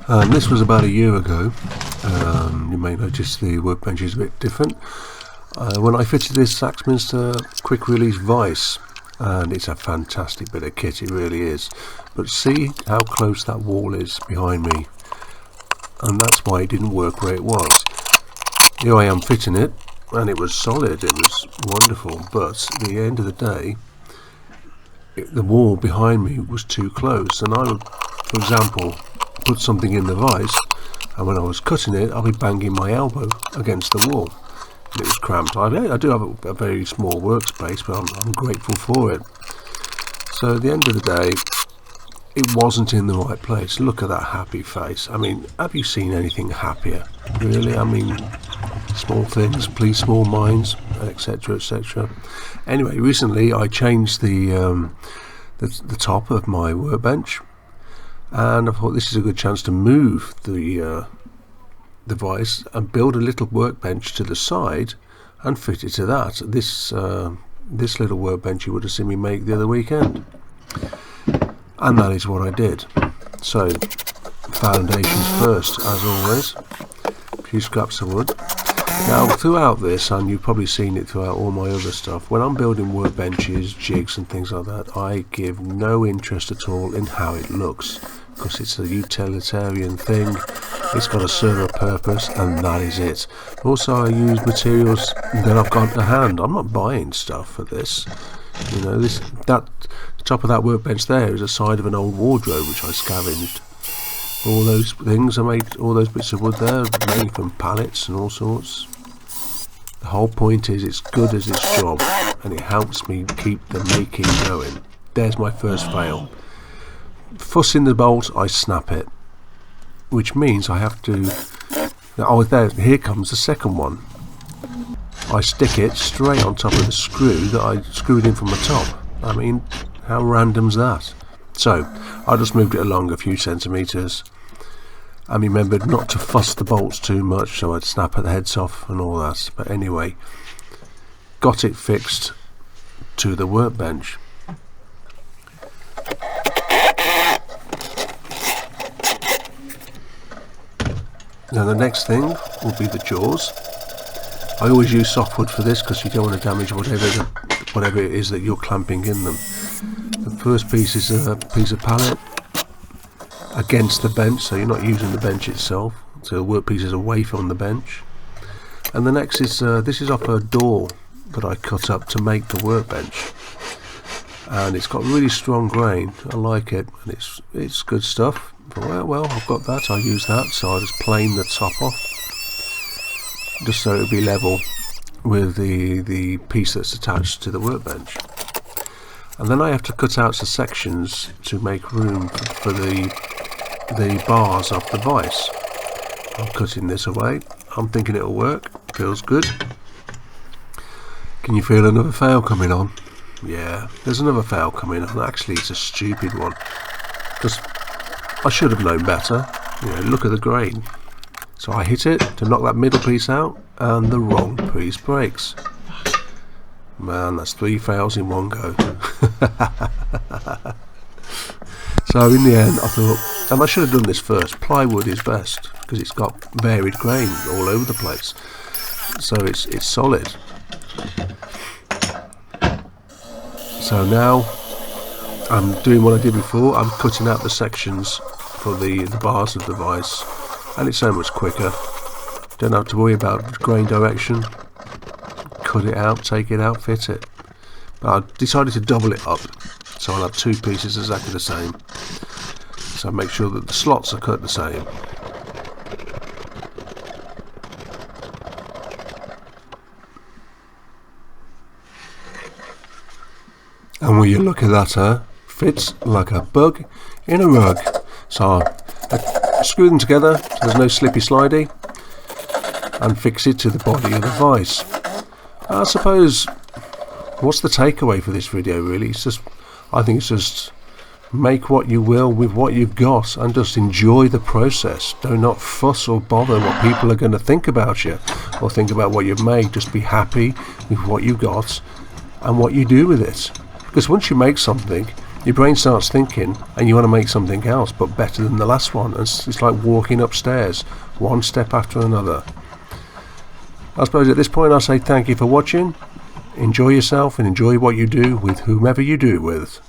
This was about a year ago. You may notice the workbench is a bit different. When I fitted this Saxminster quick release Vise, and it's a fantastic bit of kit, it really is. But see how close that wall is behind me, and that's why it didn't work where it was. Here I am fitting it, and it was solid, it was wonderful, but at the end of the day, the wall behind me was too close, and I would, for example, put something in the vise, and when I was cutting it, I'll be banging my elbow against the wall. And it was cramped. I do have a very small workspace, but I'm grateful for it. So at the end of the day, it wasn't in the right place. Look at that happy face. I mean, have you seen anything happier? Really? I mean, small things please small minds, etc., etc. Anyway, recently I changed the top of my workbench, and I thought this is a good chance to move the vise and build a little workbench to the side and fit it to that. This little workbench you would have seen me make the other weekend, and that is what I did. So foundations first, as always. A few scraps of wood. Now throughout this, and you've probably seen it throughout all my other stuff, when I'm building workbenches, jigs and things like that, I give no interest at all in how it looks, because it's a utilitarian thing. It's got to serve a purpose, and that is it. Also, I use materials that I've got to hand. I'm not buying stuff for this. You know, the top of that workbench there is a side of an old wardrobe which I scavenged. All those things I made, all those bits of wood there, made from pallets and all sorts. The whole point is it's good as its job, and it helps me keep the making going. There's my first fail. Fussing the bolt, I snap it, which means I have to. Oh, here comes the second one. I stick it straight on top of the screw that I screwed in from the top. I mean, how random's that? So I just moved it along a few centimetres, and remembered not to fuss the bolts too much, so I'd snap at the heads off and all that. But anyway, got it fixed to the workbench. Now the next thing will be the jaws. I always use softwood for this because you don't want to damage whatever it is that you're clamping in them. The first piece is a piece of pallet against the bench, so you're not using the bench itself, so the workpiece is away from the bench. And the next is this is off a door that I cut up to make the workbench, and it's got really strong grain. I like it, and it's good stuff. Well, I've got that, I'll use that, so I'll just plane the top off, just so it'll be level with the piece that's attached to the workbench. And then I have to cut out some sections to make room for the bars of the vise. I'm cutting this away. I'm thinking it'll work. Feels good. Can you feel another fail coming on? Yeah, there's another fail coming on. Actually, it's a stupid one, because I should have known better. You know, look at the grain. So I hit it to knock that middle piece out, and the wrong piece breaks. Man, that's 3 fails in one go. So in the end I thought, and I should have done this first, plywood is best because it's got varied grain all over the place, so it's solid. So now I'm doing what I did before. I'm cutting out the sections for the bars of the vise, and it's so much quicker. Don't have to worry about grain direction. Cut it out, take it out, fit it. But I decided to double it up, so I'll have 2 pieces exactly the same. So make sure that the slots are cut the same. And will you look at that, fits like a bug in a rug. So I screw them together so there's no slippy slidey, and fix it to the body of the vise. I suppose, what's the takeaway for this video really? I think it's just make what you will with what you've got, and just enjoy the process. Do not fuss or bother what people are going to think about you, or think about what you've made. Just be happy with what you've got and what you do with it. Because once you make something, your brain starts thinking and you want to make something else but better than the last one. It's like walking upstairs, one step after another. I suppose at this point I'll say thank you for watching. Enjoy yourself and enjoy what you do with whomever you do it with.